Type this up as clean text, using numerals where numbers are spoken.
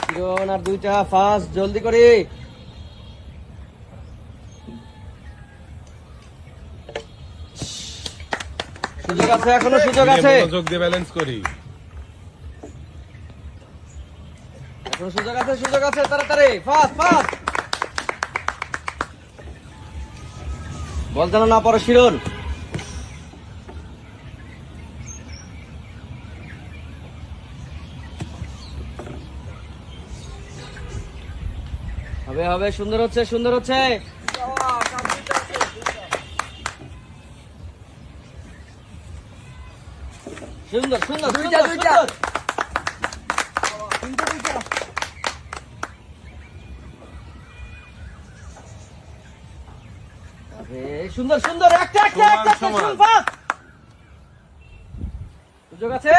শিরন আর দুইটা, ফাস্ট জলদি করে। সুযোগ আছে, এখনো সুযোগ আছে, মনোযোগ দিয়ে ব্যালেন্স করি। এখনো সুযোগ আছে, সুযোগ আছে, তাড়াতাড়ি ফাস্ট ফাস্ট। বল যেন না পড়ে শিরন। হবে হবে, সুন্দর হচ্ছে, সুন্দর হচ্ছে। সুন্দর সুন্দর, দুইটা, সুন্দর, দুইটা। সুন্দর। আরে, সুন্দর সুন্দর, একটা একটা সমান, একটা সমান। সুন্দর, ফাস্ট। সুযোগ আছে।